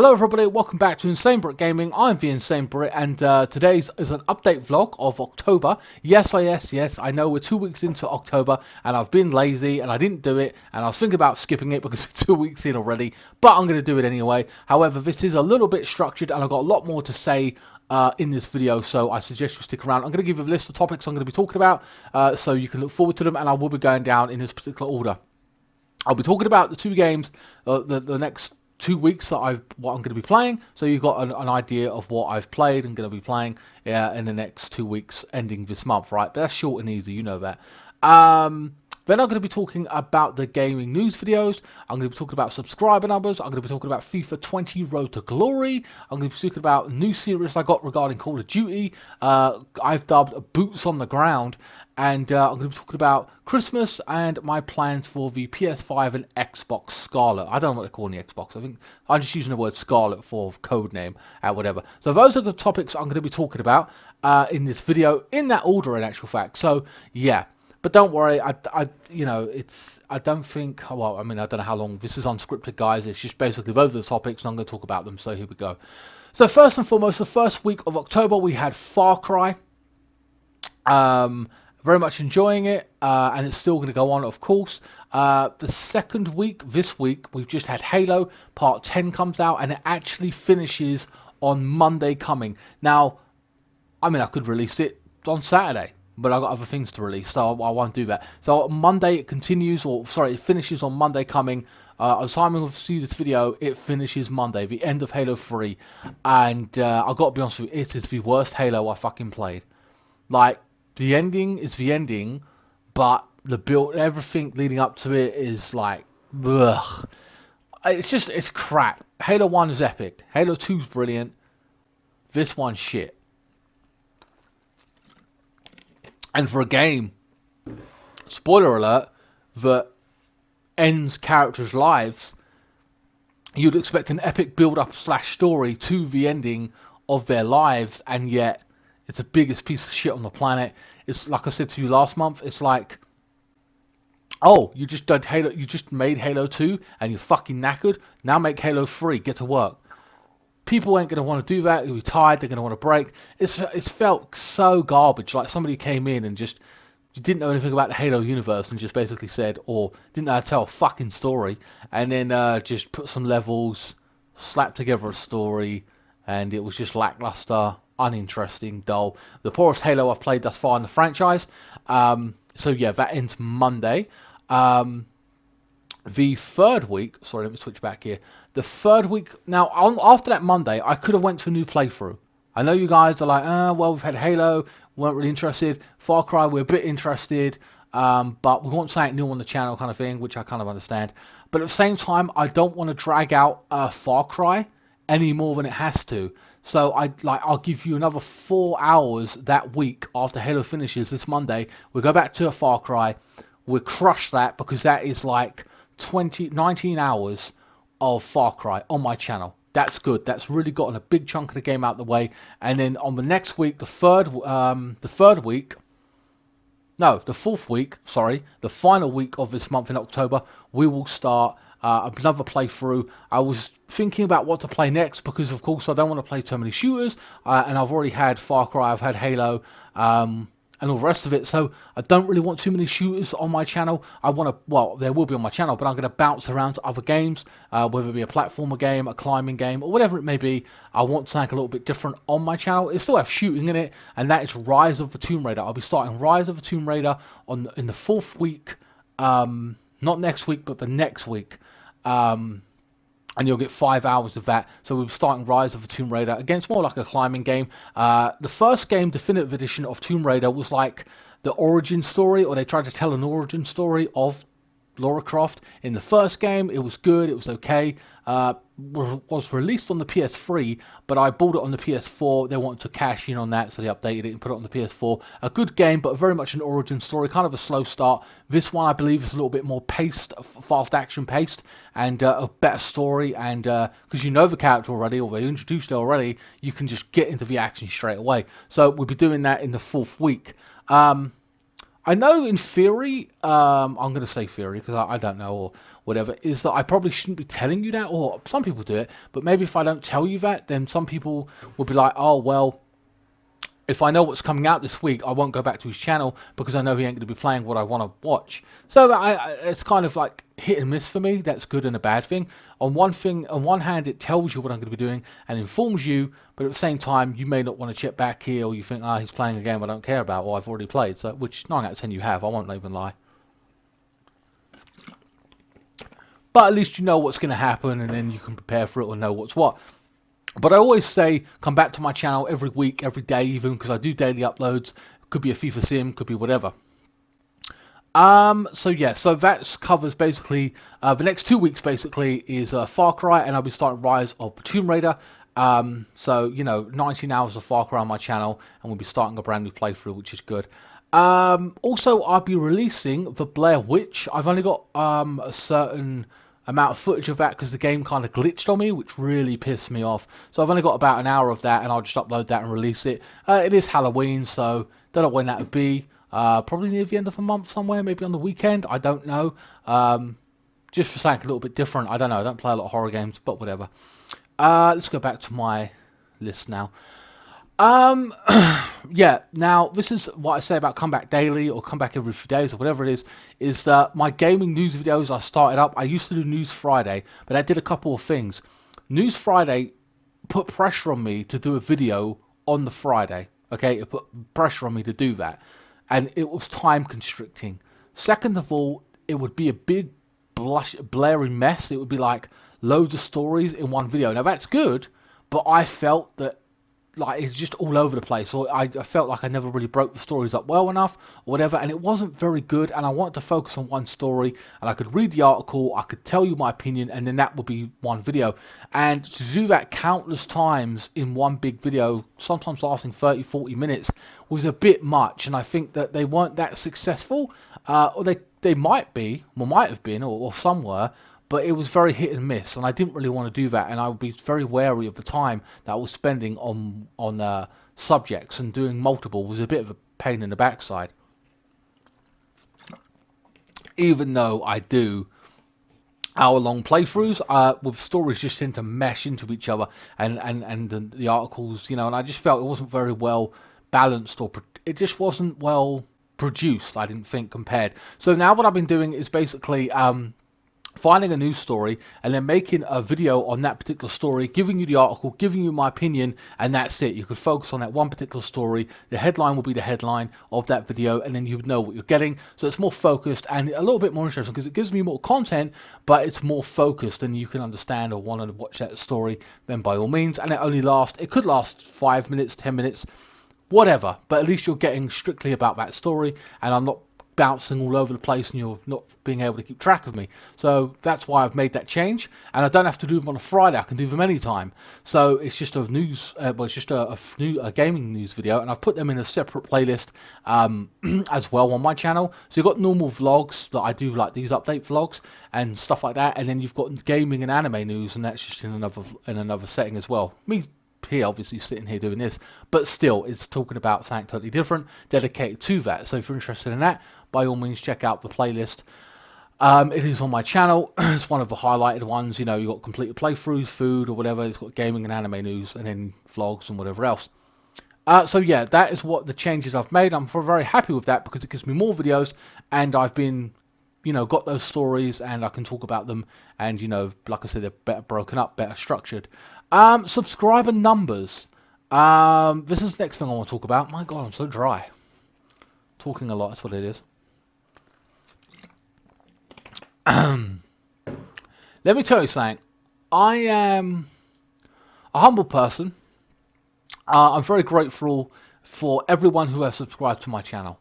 Hello everybody, welcome back to INSANEBRIT Gaming. I'm the INSANEBRIT and today's is an update vlog of October. Yes, I know we're 2 weeks into October and I've been lazy and I didn't do it and I was thinking about skipping it because we're 2 weeks in already, but I'm going to do it anyway. However, this is a little bit structured and I've got a lot more to say in this video, so I suggest you stick around. I'm going to give you a list of topics I'm going to be talking about so you can look forward to them, and I will be going down in this particular order. I'll be talking about the two games, the next 2 weeks that what I'm going to be playing, so you've got an idea of what I've played and going to be playing in the next 2 weeks ending this month, right? But that's short and easy, you know that. Then I'm going to be talking about the gaming news videos. I'm going to be talking about subscriber numbers. I'm going to be talking about FIFA 20 Road to Glory. I'm going to be talking about a new series I got regarding Call of Duty. I've dubbed Boots on the Ground. And I'm going to be talking about Christmas and my plans for the PS5 and Xbox Scarlet. I don't know what they're calling the Xbox. I think I'm just using the word Scarlet for code name, whatever. So those are the topics I'm going to be talking about in this video, in that order, in actual fact. So yeah. But don't worry, I don't think, well, I mean, I don't know how long, this is unscripted, guys. It's just basically those are the topics, and I'm going to talk about them, so here we go. So first and foremost, the first week of October, we had Far Cry. Very much enjoying it, and it's still going to go on, of course. The second week, this week, we've just had Halo. Part 10 comes out, and it actually finishes on Monday coming. Now, I mean, I could release it on Saturday, but I've got other things to release, so I won't do that. So Monday it continues, or sorry, it finishes on Monday coming. On the time of see this video, it finishes Monday, the end of Halo 3, and I've got to be honest with you, it is the worst Halo I fucking played. Like, the ending is the ending, but the build, everything leading up to it is like, ugh. It's crap. Halo 1 is epic. Halo 2 is brilliant. This one's shit. And for a game, spoiler alert, that ends characters' lives, you'd expect an epic build-up / story to the ending of their lives, and yet it's the biggest piece of shit on the planet. It's like I said to you last month, it's like, oh, you just did Halo, you just made Halo 2 and you're fucking knackered. Now make Halo 3, get to work. People ain't gonna want to do that. They'll be tired. They're gonna want to break. It's felt so garbage. Like somebody came in and just didn't know anything about the Halo universe and just basically said, or didn't know how to tell a fucking story, and then just put some levels, slapped together a story, and it was just lackluster, uninteresting, dull. The poorest Halo I've played thus far in the franchise. So yeah, that ends Monday. The third week, sorry, let me switch back here. The third week, now after that Monday, I could have went to a new playthrough. I know you guys are like, well, we've had Halo, weren't really interested. Far Cry, we're a bit interested, but we want something new on the channel kind of thing, which I kind of understand. But at the same time, I don't want to drag out Far Cry any more than it has to. So I'll give you another 4 hours that week after Halo finishes this Monday. We'll go back to a Far Cry. We'll crush that, because that is like 19 hours of Far Cry on my channel. That's good. That's really gotten a big chunk of the game out of the way. And then on the next week, the fourth week, sorry, the final week of this month in October, we will start another playthrough. I was thinking about what to play next, because of course I don't want to play too many shooters, and I've already had Far Cry, I've had Halo, and all the rest of it, so I don't really want too many shooters on my channel. I want to, well, there will be on my channel, but I'm going to bounce around to other games, whether it be a platformer game, a climbing game, or whatever it may be. I want something a little bit different on my channel. It still has shooting in it, and that is Rise of the Tomb Raider. I'll be starting Rise of the Tomb Raider in the fourth week, not next week, but the next week. And you'll get 5 hours of that. So we're starting Rise of the Tomb Raider. Again, it's more like a climbing game. The first game, Definitive Edition of Tomb Raider, was like the origin story, or they tried to tell an origin story of Lara Croft. In the first game, it was good, it was okay. Was released on the PS3, but I bought it on the PS4. They wanted to cash in on that, so they updated it and put it on the PS4. A good game, but very much an origin story, kind of a slow start. This one, I believe, is a little bit more paced, fast action paced, and a better story. And because you know the character already, or they introduced it already, you can just get into the action straight away. So we'll be doing that in the fourth week. I know in theory, I'm going to say theory because I don't know or whatever, is that I probably shouldn't be telling you that, or some people do it, but maybe if I don't tell you that, then some people will be like, oh, well, if I know what's coming out this week, I won't go back to his channel because I know he ain't going to be playing what I want to watch. So it's kind of like hit and miss for me. That's good and a bad thing. On one hand, it tells you what I'm going to be doing and informs you, but at the same time, you may not want to check back here, or you think, ah, he's playing a game I don't care about, or I've already played. So, which 9 out of 10 you have. I won't even lie. But at least you know what's going to happen, and then you can prepare for it or know what's what. But I always say, come back to my channel every week, every day even, because I do daily uploads. Could be a FIFA sim, could be whatever. So yeah, so that covers basically, the next 2 weeks basically is Far Cry, and I'll be starting Rise of the Tomb Raider. So, you know, 19 hours of Far Cry on my channel, and we'll be starting a brand new playthrough, which is good. Also, I'll be releasing the Blair Witch. I've only got a certain amount of footage of that because the game kind of glitched on me, which really pissed me off. So I've only got about an hour of that, and I'll just upload that and release it. It is Halloween, so don't know when that would be. Probably near the end of the month somewhere, maybe on the weekend. I don't know. Just for something a little bit different. I don't know. I don't play a lot of horror games, but whatever. Let's go back to my list now. Yeah, now this is what I say about come back daily or come back every few days or whatever it is that my gaming news videos I started up. I used to do News Friday, but I did a couple of things. News Friday put pressure on me to do a video on the Friday. Okay, it put pressure on me to do that, and it was time constricting. Second of all, it would be a big blaring mess. It would be like loads of stories in one video. Now that's good, but I felt that like it's just all over the place, or I felt like I never really broke the stories up well enough or whatever, and it wasn't very good, and I wanted to focus on one story, and I could read the article, I could tell you my opinion, and then that would be one video. And to do that countless times in one big video, sometimes lasting 30-40 minutes, was a bit much, and I think that they weren't that successful, or they might be, or might have been, or some were, but it was very hit and miss, and I didn't really want to do that, and I would be very wary of the time that I was spending on subjects, and doing multiple was a bit of a pain in the backside. Even though I do hour-long playthroughs, with stories just seem to mesh into each other, and the articles, you know, and I just felt it wasn't very well balanced, or it just wasn't well produced, I didn't think, compared. So now what I've been doing is basically finding a news story and then making a video on that particular story, giving you the article, giving you my opinion, and that's it. You could focus on that one particular story. The headline will be the headline of that video, and then you would know what you're getting. So it's more focused and a little bit more interesting because it gives me more content, but it's more focused, and you can understand or want to watch that story, then by all means. And it could last 5 minutes, 10 minutes, whatever, but at least you're getting strictly about that story, and I'm not bouncing all over the place and you're not being able to keep track of me. So that's why I've made that change, and I don't have to do them on a Friday. I can do them anytime. So it's just a news, well, it's just a gaming news video, and I've put them in a separate playlist as well on my channel. So you've got normal vlogs that I do, like these update vlogs and stuff like that, and then you've got gaming and anime news, and that's just in another setting as well. Me here obviously sitting here doing this, but still it's talking about something totally different, dedicated to that. So if you're interested in that, by all means check out the playlist. It is on my channel. It's one of the highlighted ones. You know, you've got completed playthroughs, food or whatever. It's got gaming and anime news, and then vlogs and whatever else. So yeah, that is what the changes I've made. I'm very happy with that because it gives me more videos, and I've been, you know, got those stories, and I can talk about them, and, you know, like I said, they're better broken up, better structured. Subscriber numbers. This is the next thing I want to talk about. My God, I'm so dry. Talking a lot, that's what it is. Let me tell you something. I am a humble person. I'm very grateful for everyone who has subscribed to my channel.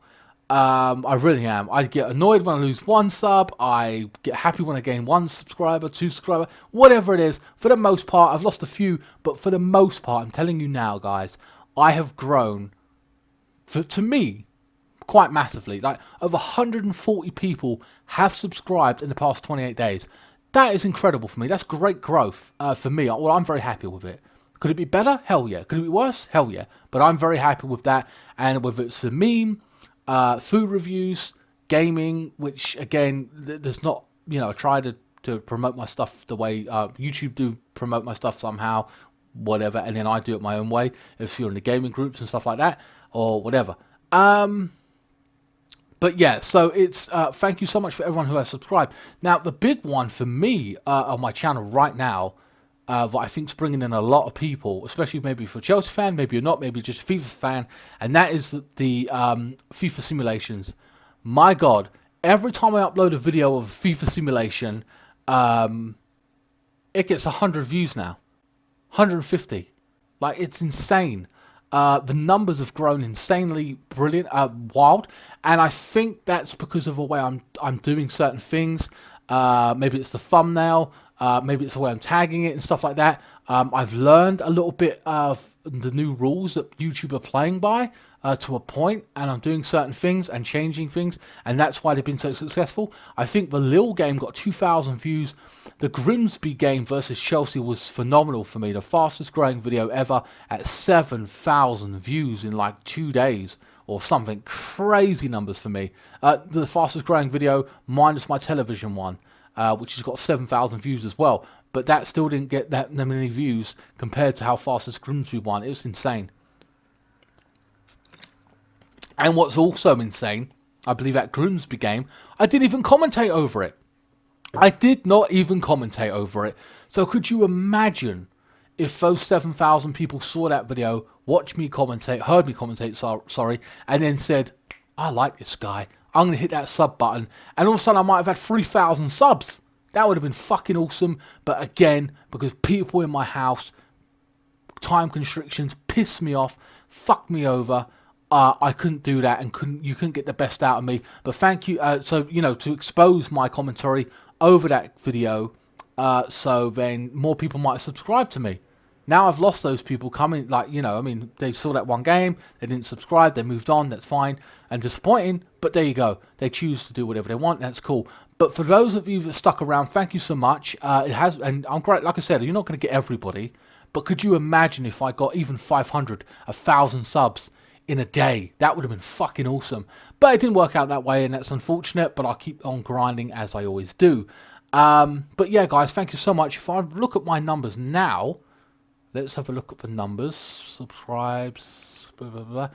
I really am. I get annoyed when I lose one sub. I get happy when I gain 1 subscriber, 2 subscriber, whatever it is. For the most part, I've lost a few, but for the most part, I'm telling you now, guys, I have grown, to me, quite massively. Like, over 140 people have subscribed in the past 28 days. That is incredible for me. That's great growth for me. Well, I'm very happy with it. Could it be better? Hell yeah. Could it be worse? Hell yeah. But I'm very happy with that. And whether it's the meme, food reviews, gaming, which again, there's not, I try to promote my stuff the way YouTube do promote my stuff somehow, whatever, and then I do it my own way if you're in the gaming groups and stuff like that, or whatever. But yeah, so it's thank you so much for everyone who has subscribed. Now, the big one for me on my channel right now, that I think is bringing in a lot of people, especially maybe for a Chelsea fan, maybe you're not, maybe just a FIFA fan, and that is the FIFA simulations. My God, every time I upload a video of a FIFA simulation, it gets 100 views now, 150. Like, it's insane. The numbers have grown insanely brilliant, wild, and I think that's because of the way I'm doing certain things. Maybe it's the thumbnail, maybe it's the way I'm tagging it and stuff like that. I've learned a little bit of the new rules that YouTube are playing by to a point, and I'm doing certain things and changing things, and that's why they've been so successful. I think the Lille game got 2,000 views. The Grimsby game versus Chelsea was phenomenal for me. The fastest growing video ever at 7,000 views in like 2 days or something. Crazy numbers for me. The fastest growing video minus my television one, which has got 7,000 views as well. But that still didn't get that many views compared to how fast this Grimsby one. It was insane. And what's also insane, I believe that Grimsby game, I didn't even commentate over it. I did not even commentate over it. So could you imagine if those 7,000 people saw that video, watched me commentate, heard me commentate, sorry, and then said, I like this guy, I'm going to hit that sub button, and all of a sudden I might have had 3,000 subs. That would have been fucking awesome. But again, because people in my house, time constrictions, pissed me off, fucked me over, I couldn't do that, and you couldn't get the best out of me. But thank you. So to expose my commentary over that video, so then more people might subscribe to me. Now I've lost those people coming, like, I mean, they saw that one game, they didn't subscribe, they moved on, that's fine, and disappointing, but there you go. They choose to do whatever they want, that's cool. But for those of you that stuck around, thank you so much. It has, and I'm great, like I said, you're not going to get everybody, but could you imagine if I got even 500, 1,000 subs in a day? That would have been fucking awesome. But it didn't work out that way, and that's unfortunate, but I'll keep on grinding as I always do. But yeah, guys, thank you so much. If I look at my numbers now, let's have a look at the numbers. Subscribes, blah, blah,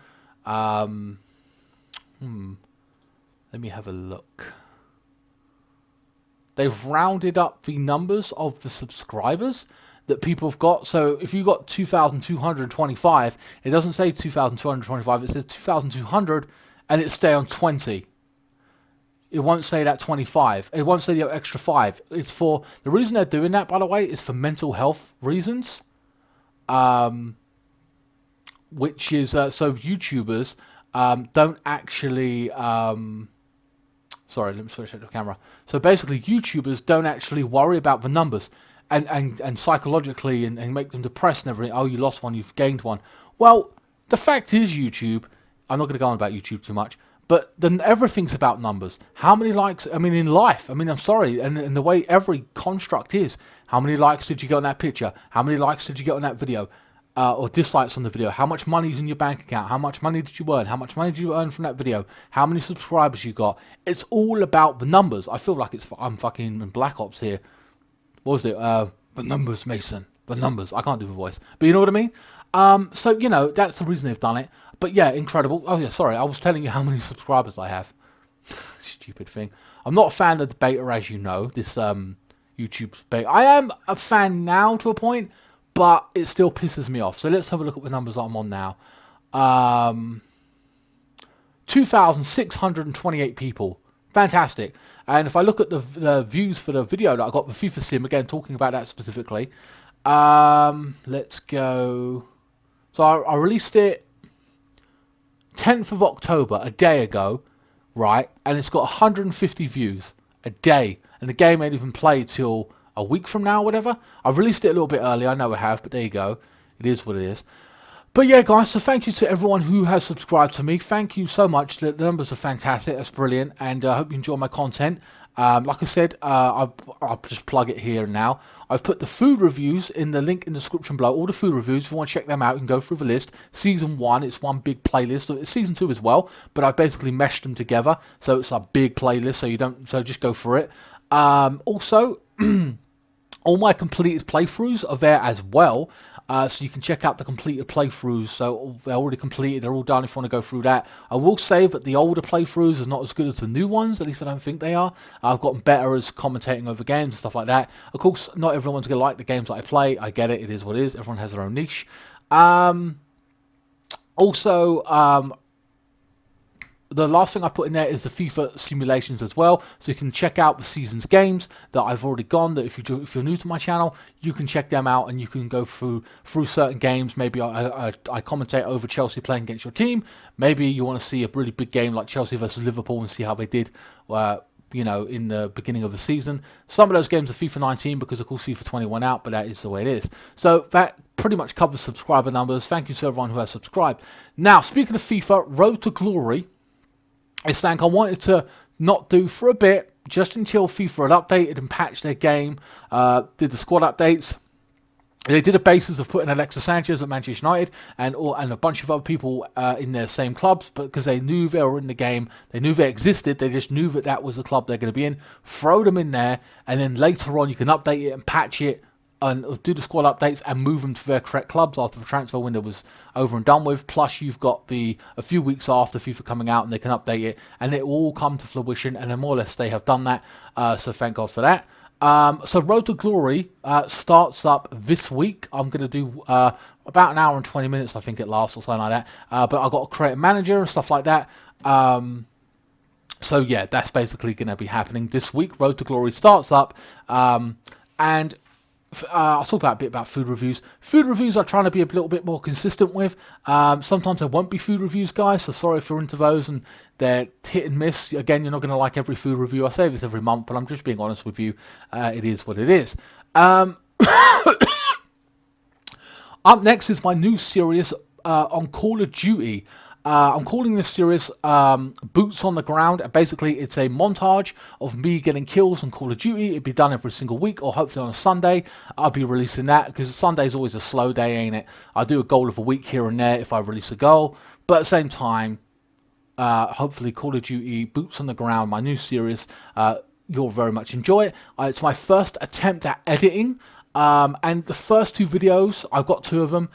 blah. Let me have a look. They've rounded up the numbers of the subscribers that people have got. So if you got 2,225, it doesn't say 2,225, it says 2,200, and it stay on 20. It won't say that 25. It won't say the extra 5. It's for, the reason they're doing that, by the way, is for mental health reasons. Which is so YouTubers don't actually sorry, let me switch to the camera. So basically YouTubers don't actually worry about the numbers and psychologically and make them depressed and everything. Oh, you lost one, you've gained one. Well, the fact is, YouTube, I'm not going to go on about YouTube too much, but then everything's about numbers. How many likes, I mean, in life, I mean, I'm sorry, and the way every construct is, how many likes did you get on that picture? How many likes did you get on that video? Or dislikes on the video? How much money is in your bank account? How much money did you earn? How much money did you earn from that video? How many subscribers you got? It's all about the numbers. I feel like I'm fucking in Black Ops here. What was it? The numbers, Mason. The numbers. I can't do the voice, but you know what I mean. So that's the reason they've done it. But yeah, incredible. Oh yeah, sorry, I was telling you how many subscribers I have. Stupid thing. I'm not a fan of the beta, as you know. This YouTube beta. I am a fan now to a point, but it still pisses me off. So let's have a look at the numbers I'm on now. 2,628 people. Fantastic. And if I look at the views for the video that I got, the FIFA sim, again, talking about that specifically. Let's go. So I released it 10th of October, a day ago, right? And it's got 150 views a day. And the game ain't even played till a week from now or whatever. I've released it a little bit early, I know I have, but there you go. It is what it is. But yeah, guys, so thank you to everyone who has subscribed to me. Thank you so much. The numbers are fantastic. That's brilliant. And I hope you enjoy my content. Like I said, I'll just plug it here now. I've put the food reviews in the link in the description below. All the food reviews, if you want to check them out, you can go through the list. Season 1, it's one big playlist. It's Season 2 as well, but I've basically meshed them together, so it's a big playlist. So just go for it. Also, all my completed playthroughs are there as well. So you can check out the completed playthroughs. So they're already completed, they're all done if you want to go through that. I will say that the older playthroughs are not as good as the new ones, at least I don't think they are. I've gotten better as commentating over games and stuff like that. Of course, not everyone's going to like the games that I play. I get it, it is what it is. Everyone has their own niche. Also, the last thing I put in there is the FIFA simulations as well, so you can check out the season's games that I've already gone. That if you're new to my channel, you can check them out and you can go through certain games. Maybe I commentate over Chelsea playing against your team. Maybe you want to see a really big game like Chelsea versus Liverpool and see how they did. You know, in the beginning of the season. Some of those games are FIFA 19 because of course FIFA 21 out, but that is the way it is. So that pretty much covers subscriber numbers. Thank you to everyone who has subscribed. Now, speaking of FIFA, Road to Glory is something I wanted to not do for a bit, just until FIFA had updated and patched their game, did the squad updates. They did a basis of putting Alexis Sanchez at Manchester United and a bunch of other people in their same clubs, but because they knew they were in the game, they knew they existed, they just knew that that was the club they're going to be in, throw them in there, and then later on you can update it and patch it and do the squad updates and move them to their correct clubs after the transfer window was over and done with. Plus you've got a few weeks after FIFA coming out and they can update it and it will all come to fruition, and then more or less they have done that, so thank God for that. So Road to Glory starts up this week. I'm going to do about an hour and 20 minutes, I think it lasts, or something like that. But I've got to create a manager and stuff like that. So yeah, that's basically going to be happening this week. Road to Glory starts up. And I'll talk about a bit about food reviews. Food reviews I'm trying to be a little bit more consistent with. Sometimes there won't be food reviews, guys, so sorry if you're into those and they're hit and miss. Again, you're not going to like every food review. I say this every month, but I'm just being honest with you. It is what it is. Up next is my new series on Call of Duty. I'm calling this series Boots on the Ground. Basically, it's a montage of me getting kills on Call of Duty. It'll be done every single week, or hopefully on a Sunday. I'll be releasing that, because Sunday's always a slow day, ain't it? I do a goal of a week here and there if I release a goal. But at the same time, hopefully Call of Duty Boots on the Ground, my new series, you'll very much enjoy it. It's my first attempt at editing. And the first two videos, I've got two of them.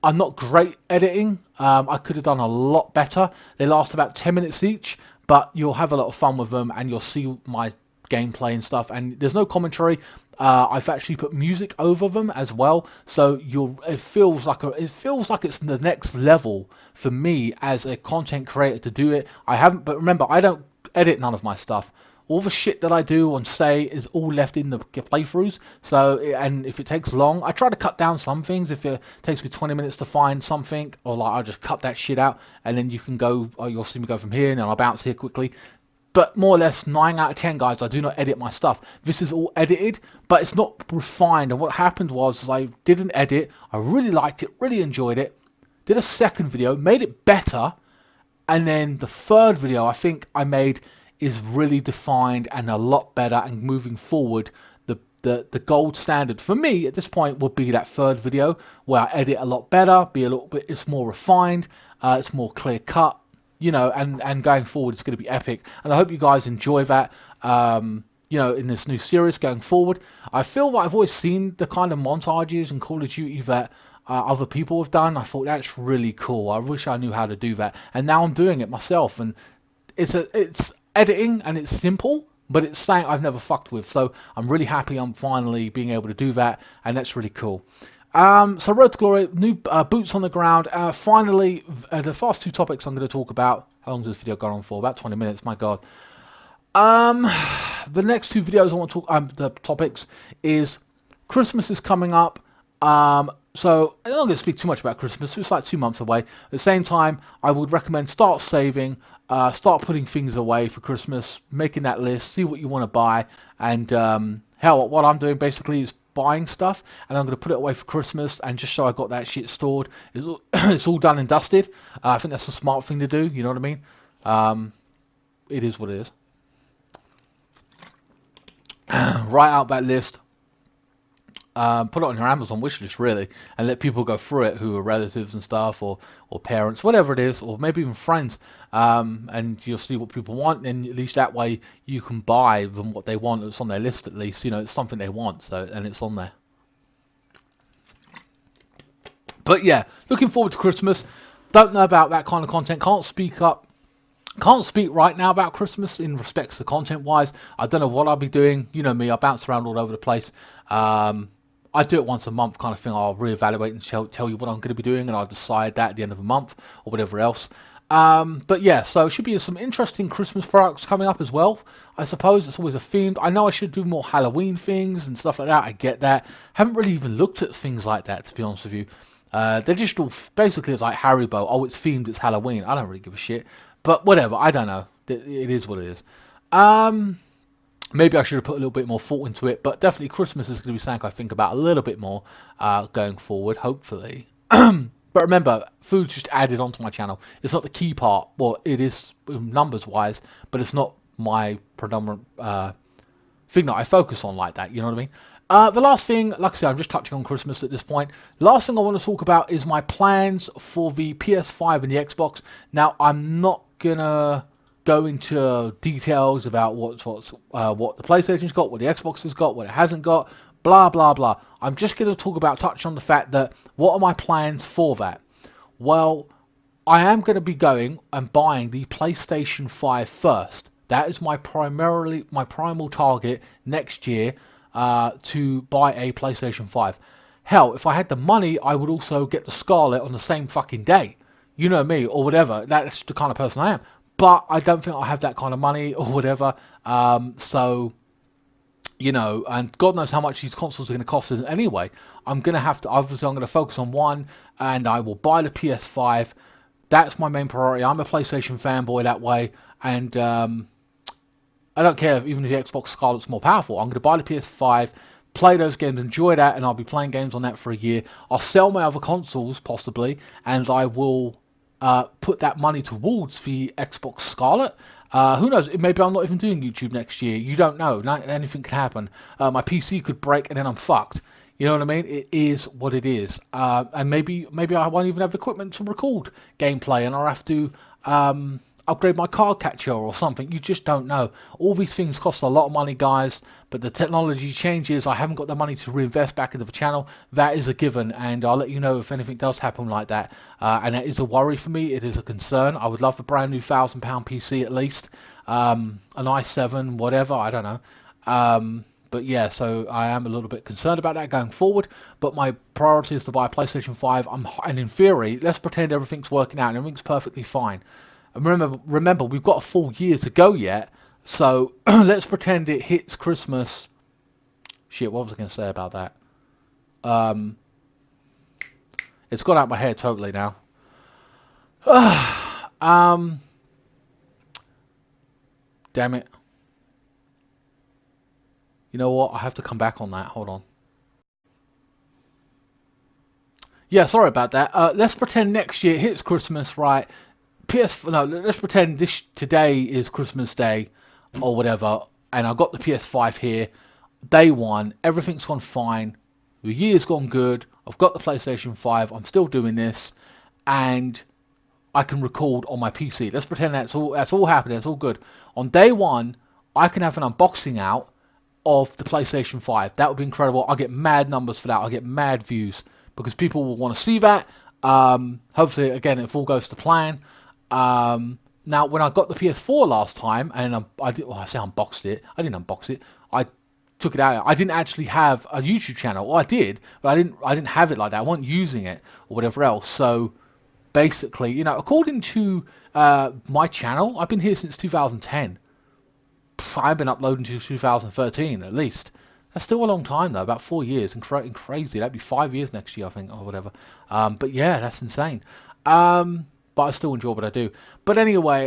I'm not great editing. I could have done a lot better. They last about 10 minutes each, but you'll have a lot of fun with them and you'll see my gameplay and stuff. And there's no commentary. I've actually put music over them as well, so it feels like it's the next level for me as a content creator to do it. But remember, I don't edit none of my stuff. All the shit that I do and say is all left in the playthroughs. So, and if it takes long, I try to cut down some things. If it takes me 20 minutes to find something, or like, I'll just cut that shit out, and then you can go, or you'll see me go from here, and then I'll bounce here quickly. But more or less 9 out of 10, guys, I do not edit my stuff. This is all edited, but it's not refined. And what happened was I didn't edit. I really liked it, really enjoyed it. Did a second video, made it better, and then the third video I think I made is really defined and a lot better, and moving forward the gold standard for me at this point would be that third video where I edit a lot better, it's more refined, it's more clear cut, you know, and going forward it's going to be epic, and I hope you guys enjoy that, you know, in this new series going forward. I feel like I've always seen the kind of montages in Call of Duty that other people have done. I thought that's really cool. I wish I knew how to do that, and now I'm doing it myself, and it's editing and it's simple, but it's something I've never fucked with, so I'm really happy I'm finally being able to do that, and that's really cool. So Road to Glory, new Boots on the Ground. Finally, the first two topics I'm going to talk about. How long does this video go on for? About 20 minutes, my god. The next two videos I want to talk, the topics is Christmas is coming up. So I'm not going to speak too much about Christmas. It's like 2 months away. At the same time, I would recommend start saving, start putting things away for Christmas, making that list, see what you want to buy, and hell, what I'm doing basically is buying stuff, and I'm going to put it away for Christmas, and just so I got that shit stored. It's all done and dusted. I think that's a smart thing to do. You know what I mean? It is what it is. write out that list, put it on your Amazon wish list really, and let people go through it who are relatives and stuff, or parents, whatever it is, or maybe even friends, and you'll see what people want, and at least that way you can buy them what they want. It's on their list at least, you know, it's something they want, so, and it's on there. But yeah, looking forward to Christmas. Don't know about that kind of content, can't speak right now about Christmas in respects to content wise. I don't know what I'll be doing. You know me, I bounce around all over the place. I do it once a month kind of thing. I'll reevaluate and tell you what I'm going to be doing, and I'll decide that at the end of the month or whatever else. But yeah, so it should be some interesting Christmas products coming up as well. I suppose it's always a theme. I know I should do more Halloween things and stuff like that. I get that. Haven't really even looked at things like that, to be honest with you. They're just all basically it's like Haribo. Oh, it's themed. It's Halloween. I don't really give a shit. But whatever. I don't know. It is what it is. Maybe I should have put a little bit more thought into it, but definitely Christmas is going to be something I think about a little bit more going forward, hopefully. But remember, food's just added onto my channel. It's not the key part. Well, it is numbers-wise, but it's not my predominant thing that I focus on like that, you know what I mean? The last thing, like I said, I'm just touching on Christmas at this point. The last thing I want to talk about is my plans for the PS5 and the Xbox. Now, I'm not going to go into details about what the PlayStation's got, what the Xbox has got, what it hasn't got, blah blah blah. I'm just going to touch on the fact that what are my plans for that? Well, I am going to be going and buying the PlayStation 5 first. That is my primal target next year, to buy a PlayStation 5. Hell, if I had the money, I would also get the Scarlet on the same fucking day. You know me, or whatever. That's the kind of person I am. But I don't think I have that kind of money or whatever. So, you know, and God knows how much these consoles are going to cost anyway. I'm going to focus on one, and I will buy the PS5. That's my main priority. I'm a PlayStation fanboy that way, and I don't care if even if the Xbox Scarlet's more powerful. I'm going to buy the PS5, play those games, enjoy that, and I'll be playing games on that for a year. I'll sell my other consoles, possibly, and I will put that money towards the Xbox Scarlet. Who knows? Maybe I'm not even doing YouTube next year. You don't know. Anything could happen. My PC could break, and then I'm fucked. You know what I mean? It is what it is. And maybe I won't even have equipment to record gameplay, and I'll have to upgrade my card catcher or something. You just don't know. All these things cost a lot of money, guys, but the technology changes. I haven't got the money to reinvest back into the channel. That is a given, and I'll let you know if anything does happen like that. And that is a worry for me. It is a concern. I would love a brand new £1,000 PC at least, an i7, whatever, I don't know. But yeah, so I am a little bit concerned about that going forward. But my priority is to buy a PlayStation 5. And in theory, let's pretend everything's working out and everything's perfectly fine. And remember, we've got a full year to go yet. So let's pretend it hits Christmas. Shit, what was I going to say about that? It's gone out my head totally now. Damn it. You know what? I have to come back on that. Hold on. Yeah, sorry about that. Let's pretend next year hits Christmas, right? Let's pretend today is Christmas Day or whatever, and I've got the PS5 here. Day one, everything's gone fine. The year's gone good. I've got the PlayStation 5. I'm still doing this, and I can record on my PC. Let's pretend that's all happening. That's all good. On day one, I can have an unboxing out of the PlayStation 5. That would be incredible. I'll get mad numbers for that. I'll get mad views because people will want to see that. Hopefully, again, if all goes to plan. Now, when I got the PS4 last time, and I say unboxed it. I didn't unbox it. I took it out. I didn't actually have a YouTube channel. Well, I did, but I didn't have it like that. I wasn't using it or whatever else. So basically, you know, according to my channel, I've been here since 2010. I've been uploading to 2013 at least. That's still a long time though, about 4 years, and crazy. That'd be 5 years next year, I think, or whatever. But yeah, that's insane. But I still enjoy what I do. But anyway,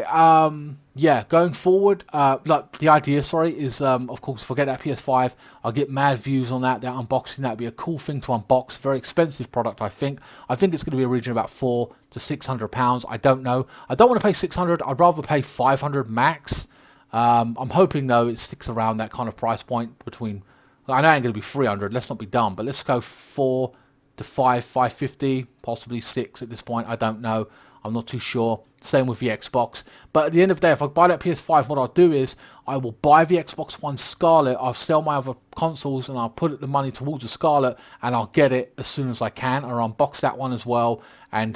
yeah, going forward, like the idea, is of course, forget that PS5. I'll get mad views on that unboxing. That'd be a cool thing to unbox. Very expensive product, I think. I think it's going to be a region of about £400 to £600. I don't know. I don't want to pay 600. I'd rather pay 500 max. I'm hoping though it sticks around that kind of price point between I know it ain't going to be 300, let's not be dumb, but let's go 4 to 5, 550, possibly 6 at this point. I don't know. I'm not too sure. Same with the Xbox. But at the end of the day, if I buy that PS5, what I'll do is I will buy the Xbox One Scarlet. I'll sell my other consoles and I'll put the money towards the Scarlet, and I'll get it as soon as I can. Or unbox that one as well and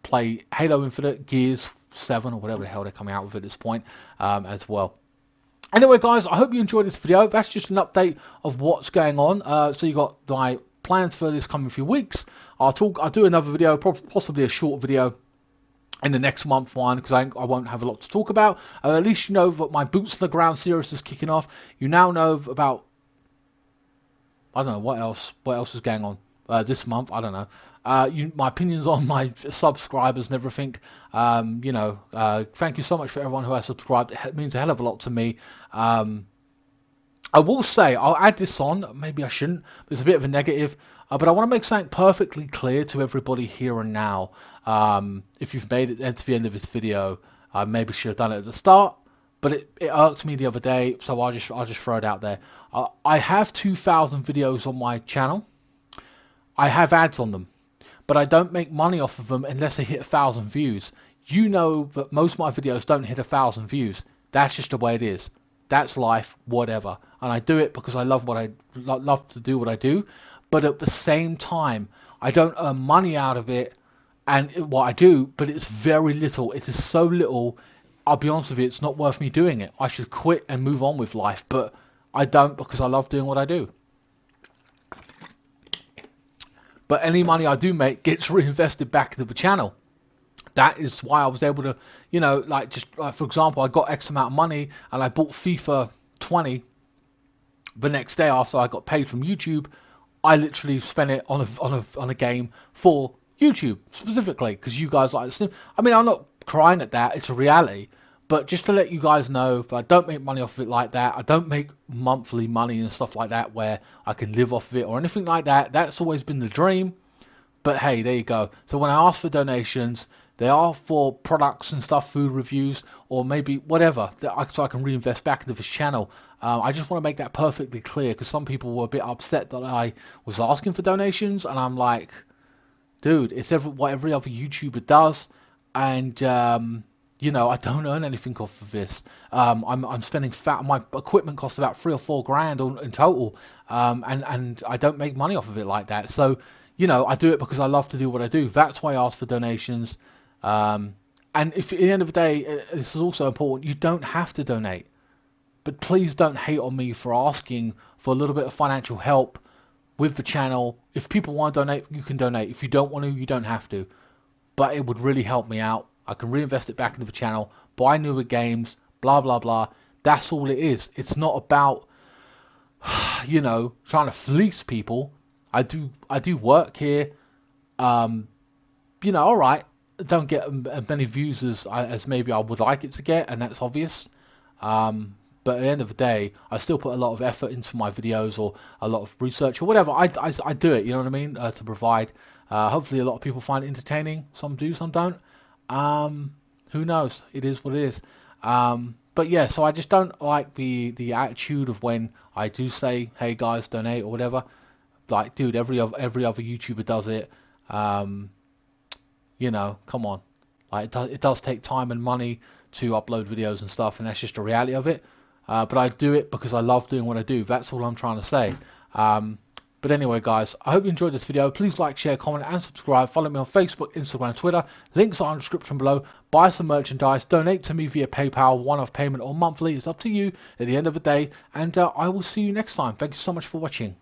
play Halo Infinite, Gears 7 or whatever the hell they're coming out with at this point as well. Anyway, guys, I hope you enjoyed this video. That's just an update of what's going on. So you got my plans for this coming few weeks. I'll do another video, possibly a short video in the next month one, because I won't have a lot to talk about. At least you know that my Boots on the Ground series is kicking off. You now know about, I don't know what else is going on this month. I don't know. My opinions on my subscribers and everything. Thank you so much for everyone who has subscribed. It means a hell of a lot to me. I will say, I'll add this on, maybe I shouldn't, there's a bit of a negative, but I want to make something perfectly clear to everybody here and now. If you've made it to the end of this video, I maybe should have done it at the start, but it irked me the other day, so I'll just throw it out there. I have 2,000 videos on my channel. I have ads on them, but I don't make money off of them unless they hit 1,000 views. You know that most of my videos don't hit 1,000 views. That's just the way it is. That's life, whatever. And I do it because I love love to do what I do. But at the same time, I don't earn money out of it. And what I do, but it's very little. It is so little. I'll be honest with you, it's not worth me doing it. I should quit and move on with life. But I don't, because I love doing what I do. But any money I do make gets reinvested back into the channel. That is why I was able to, for example, I got X amount of money and I bought FIFA 20. The next day after I got paid from YouTube, I literally spent it on a game for YouTube specifically, because you guys like it. I mean, I'm not crying at that. It's a reality. But just to let you guys know, I don't make money off of it like that. I don't make monthly money and stuff like that where I can live off of it or anything like that. That's always been the dream. But hey, there you go. So when I ask for donations, they are for products and stuff, food reviews, or maybe whatever, so I can reinvest back into this channel. I just want to make that perfectly clear, because some people were a bit upset that I was asking for donations, and I'm like, dude, it's what every other YouTuber does, and I don't earn anything off of this. I'm spending my equipment costs about 3 or 4 grand in total, and I don't make money off of it like that. So I do it because I love to do what I do. That's why I ask for donations. And if at the end of the day, this is also important, you don't have to donate. But please don't hate on me for asking for a little bit of financial help with the channel. If people want to donate, you can donate. If you don't want to, you don't have to. But it would really help me out. I can reinvest it back into the channel, buy newer games, blah, blah, blah. That's all it is. It's not about, trying to fleece people. I do work here. All right. Don't get as many views as maybe I would like it to get, and that's obvious. But at the end of the day, I still put a lot of effort into my videos, or a lot of research, or whatever. I do it, you know what I mean, to provide. Hopefully a lot of people find it entertaining. Some do, some don't. Who knows? It is what it is. But yeah, so I just don't like the attitude of when I do say, hey guys, donate or whatever. Like, dude, every other YouTuber does it. Come on. Like, it does take time and money to upload videos and stuff, and that's just the reality of it. But I do it because I love doing what I do. That's all I'm trying to say. But anyway, guys, I hope you enjoyed this video. Please like, share, comment, and subscribe. Follow me on Facebook, Instagram, and Twitter. Links are in the description below. Buy some merchandise. Donate to me via PayPal, one-off payment or monthly. It's up to you at the end of the day. And I will see you next time. Thank you so much for watching.